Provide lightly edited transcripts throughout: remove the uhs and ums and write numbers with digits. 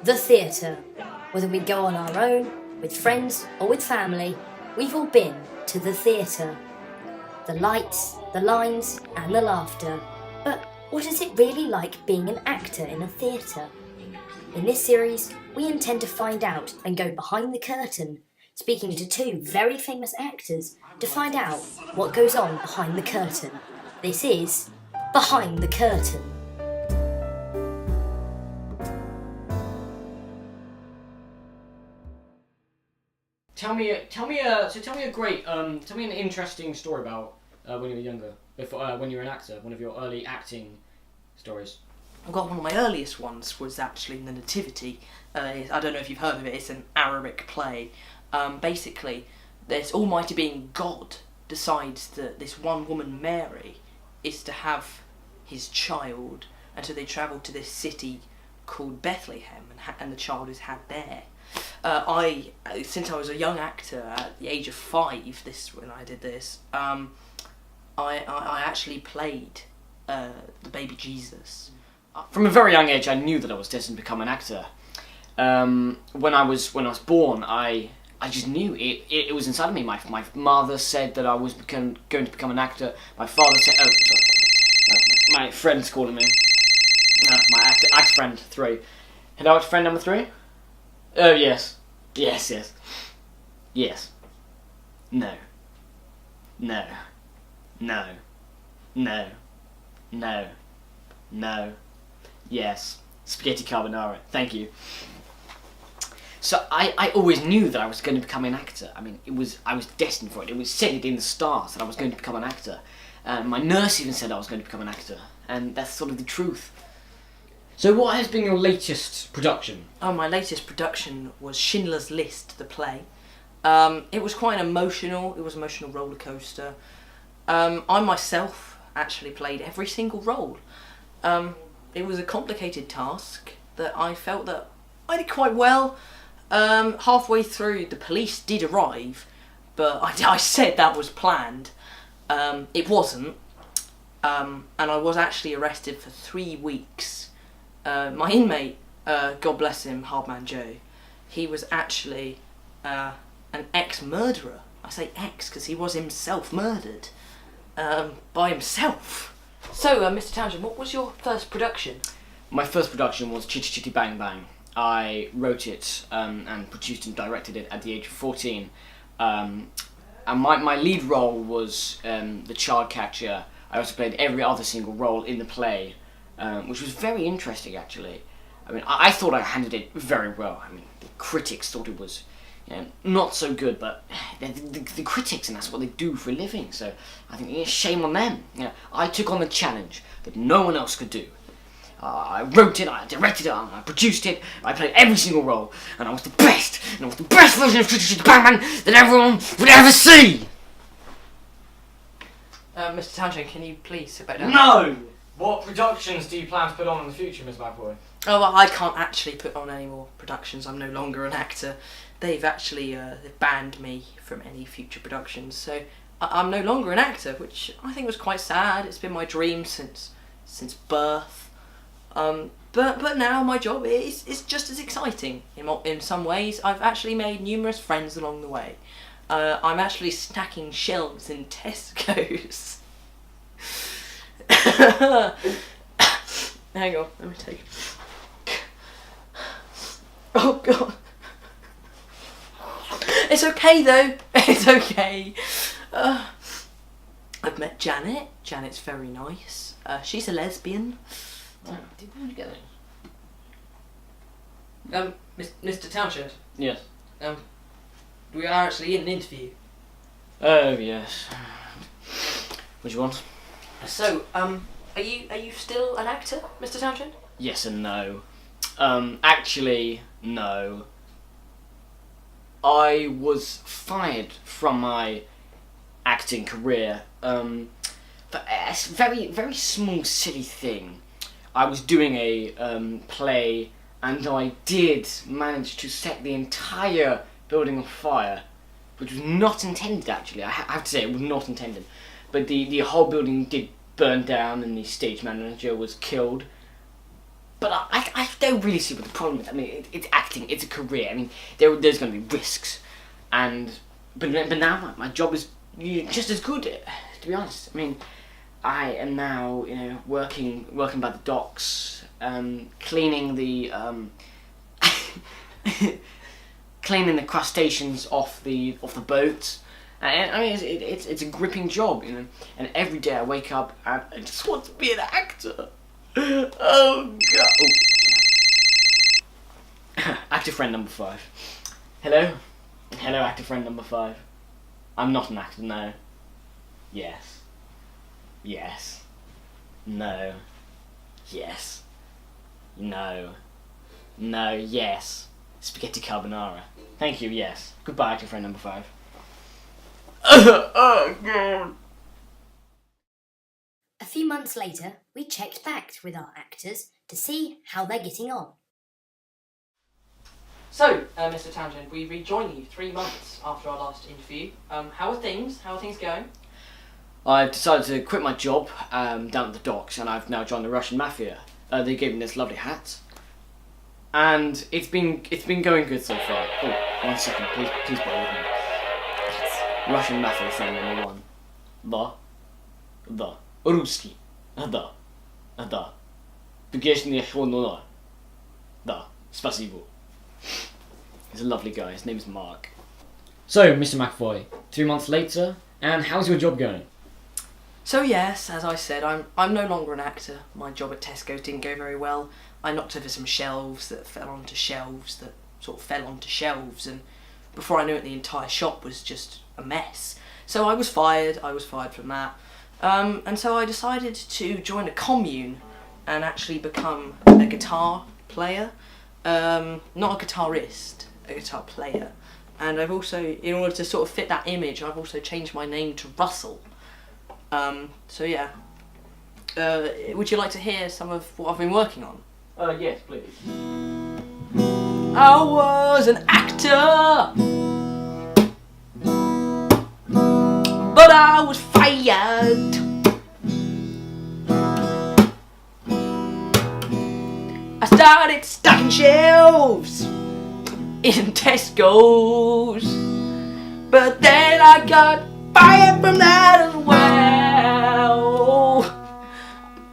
The theatre. Whether we go on our own, with friends or with family, we've all been to the theatre. The lights, the lines and the laughter. But what is it really like being an actor in a theatre? In this series, we intend to find out and go behind the curtain, speaking to two very famous actors to find out what goes on behind the curtain. This is Behind the Curtain. Tell me an interesting story about when you were younger, when you were an actor, one of your early acting stories. I've got one of my earliest ones was actually in the Nativity. I don't know if you've heard of it. It's an Arabic play. Basically, this almighty being God decides that this one woman, Mary, is to have his child, and so they travel to this city called Bethlehem, and the child is had there. Since I was a young actor at the age of 5, when I did this, I actually played the baby Jesus. From a very young age, I knew that I was destined to become an actor. When I was born, I just knew it was inside of me. My mother said that I was going to become an actor. My father said, my friend's calling me. My actor friend 3. Hello, friend number 3. Oh, yes. Yes. Yes. No. No. No. No. No. No. Yes. Spaghetti carbonara. Thank you. So I always knew that I was going to become an actor. I mean, I was destined for it. It was said in the stars that I was going to become an actor. My nurse even said I was going to become an actor. And that's sort of the truth. So what has been your latest production? Oh, my latest production was Schindler's List, the play. It was quite emotional. It was an emotional roller coaster. I myself actually played every single role. It was a complicated task that I felt that I did quite well. Halfway through, the police did arrive, but I said that was planned. It wasn't. And I was actually arrested for 3 weeks. My inmate, God bless him, Hardman Joe, he was actually an ex-murderer. I say ex because he was himself murdered by himself. So, Mr. Townsend, what was your first production? My first production was Chitty Chitty Bang Bang. I wrote it and produced and directed it at the age of 14. And my lead role was the child catcher. I also played every other single role in the play. Which was very interesting, actually. I mean, I thought I handled it very well. I mean, the critics thought it was not so good, but the critics, and that's what they do for a living, so I think shame on them. I took on the challenge that no one else could do. I wrote it, I directed it, I produced it, I played every single role, and I was the best, and I was the best version of Chitty Chitty Bang Bang that everyone would ever see! Mr. Townsend, can you please sit back down? No! What productions do you plan to put on in the future, Miss Bagboy? Oh, well, I can't actually put on any more productions. I'm no longer an actor. They've actually banned me from any future productions, so I'm no longer an actor, which I think was quite sad. It's been my dream since birth. But now my job is just as exciting. In some ways, I've actually made numerous friends along the way. I'm actually stacking shelves in Tesco's. Hang on, let me take it. Oh god. It's okay though. It's okay. I've met Janet. Janet's very nice. She's a lesbian. Did we get it? Mr. Townshend. Yes. We are actually in an interview. Oh yes. What do you want? So, are you still an actor, Mr. Townshend? Yes and no. Actually, no. I was fired from my acting career for a very, very small, silly thing. I was doing a play, and I did manage to set the entire building on fire, which was not intended, actually. I have to say, it was not intended. But the whole building did burn down, and the stage manager was killed. But I don't really see what the problem is. I mean, it's acting, it's a career. I mean, there's going to be risks, but now my job is just as good. To be honest, I mean, I am now working by the docks, cleaning the cleaning the crustaceans off the boats. And I mean, it's a gripping job, And every day I wake up and I just want to be an actor. Oh God! Oh. Actor friend number 5. Hello, actor friend number 5. I'm not an actor, no. Yes. Yes. No. Yes. No. No. Yes. Spaghetti carbonara. Thank you. Yes. Goodbye, actor friend number 5. Oh God. A few months later, we checked back with our actors to see how they're getting on. So, Mr. Townsend, we rejoin you 3 months after our last interview. How are things? How are things going? I've decided to quit my job down at the docks, and I've now joined the Russian Mafia. They gave me this lovely hat, and it's been going good so far. Oh, 1 second, please bear with me. Russian Mafia thing number 1. The Русский. Да. Погрешный хронолар. Да. Спасибо. He's a lovely guy. His name's Mark. So, Mr. McAvoy, 3 months later, and how's your job going? So yes, as I said, I'm no longer an actor. My job at Tesco didn't go very well. I knocked over some shelves that fell onto shelves that sort of fell onto shelves, and before I knew it, the entire shop was just a mess. So I was fired from that. And so I decided to join a commune and actually become a guitar player. Not a guitarist, a guitar player. And I've also, in order to sort of fit that image, I've also changed my name to Russell. So yeah. Would you like to hear some of what I've been working on? Yes, please. I was an actor, but I was fired. I started stocking shelves in Tesco's, but then I got fired from that as well.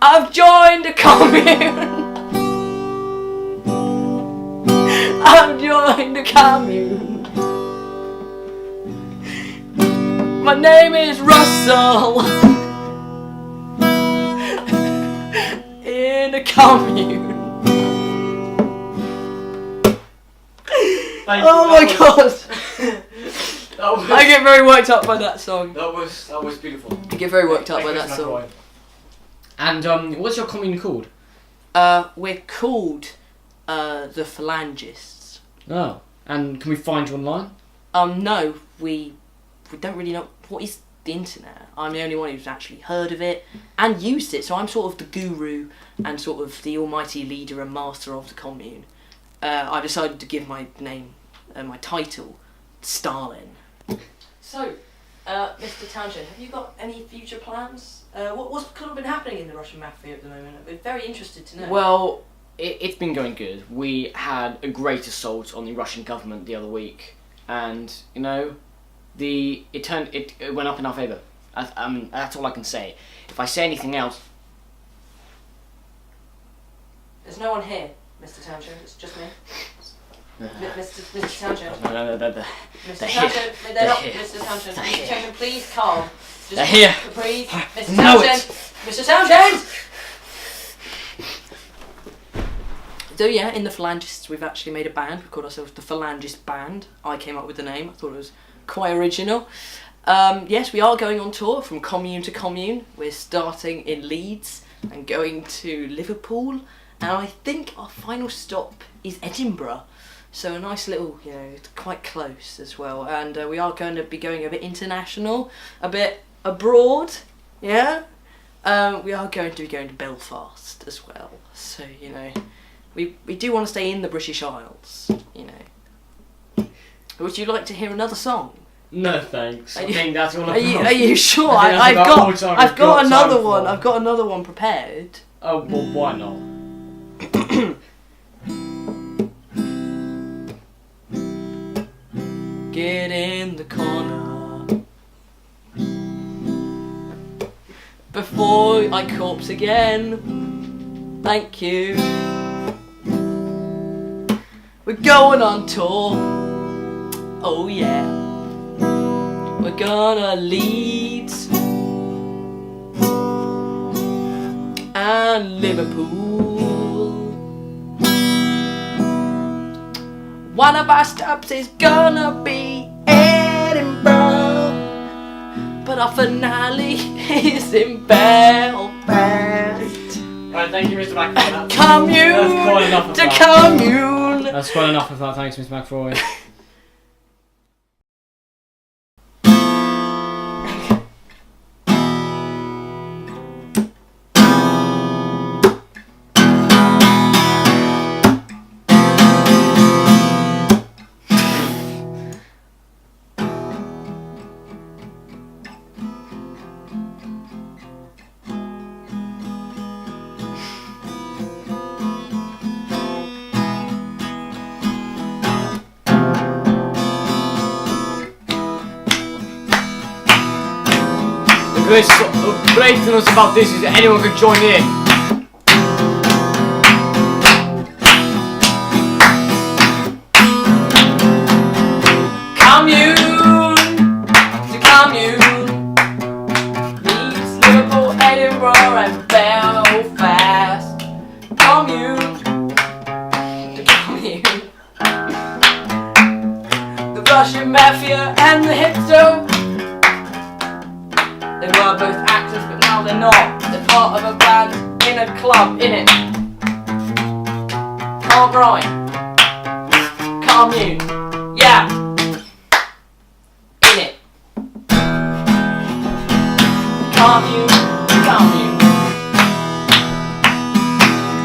I've joined a commune. I've joined a commune. My name is Russell. In a commune. Oh my God! I get very worked up by that song. That was beautiful. I get very worked up by that song. And what's your commune called? We're called the Phalangists. Oh, and can we find you online? No, we don't really know what is the internet. I'm the only one who's actually heard of it and used it, so I'm sort of the guru and sort of the almighty leader and master of the commune. I decided to give my name, my title, Stalin. So, Mr. Townshend, have you got any future plans? What's kind of been happening in the Russian Mafia at the moment? I've been very interested to know. Well, it's been going good. We had a great assault on the Russian government the other week, and it went up in our favour. That's all I can say. If I say anything else, there's no one here, Mr. Townshend. It's just me. Mr. Townshend. No, Mr. Townshend, they're not. Mr. Townshend. Mr. Townshend, please calm. They're here. Please, Mr. Know Townshend. Mr. Townshend. So yeah, in the Phalangists, we've actually made a band. We've called ourselves the Phalangist Band. I came up with the name. I thought it was quite original. Yes, we are going on tour from commune to commune. We're starting in Leeds and going to Liverpool, and I think our final stop is Edinburgh. So a nice little, it's quite close as well. And we are going to be going a bit international, a bit abroad, yeah? We are going to be going to Belfast as well. So, we do want to stay in the British Isles, Would you like to hear another song? No thanks. I think that's all. Are you sure? I've got another one. I've got another one prepared. Oh well, why not? Get in the corner before I corpse again. Thank you. We're going on tour. Oh yeah. We're gonna Leeds and Liverpool. One of our stops is gonna be Edinburgh, but our finale is in Belfast. Right, thank you, Mr. McFroy. Commune That's quite enough of to that. commune. That's quite enough of that. Thanks, Mr. McFroy. The great thing about this is that anyone could join in. Commune to commune. Leeds, Liverpool, Edinburgh and Belfast. Commune to commune. The Russian Mafia and the hipster. They were both actors, but now they're not. They're part of a band in a club, innit? Can't rhyme. Commune. Yeah. Innit? Commune. Commune.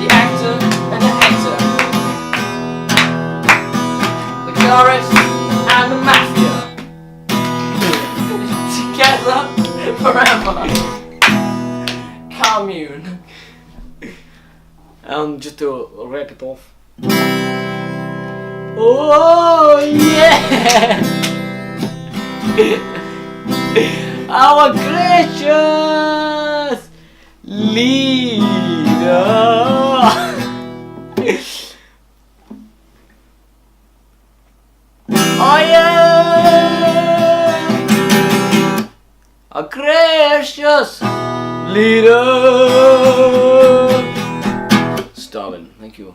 The actor and the actor. The chorus and the mafia. Together. Forever. Commune. Just to wrap it off. Oh yeah! Our gracious leader. Oh yeah! A gracious leader. Stalin, thank you.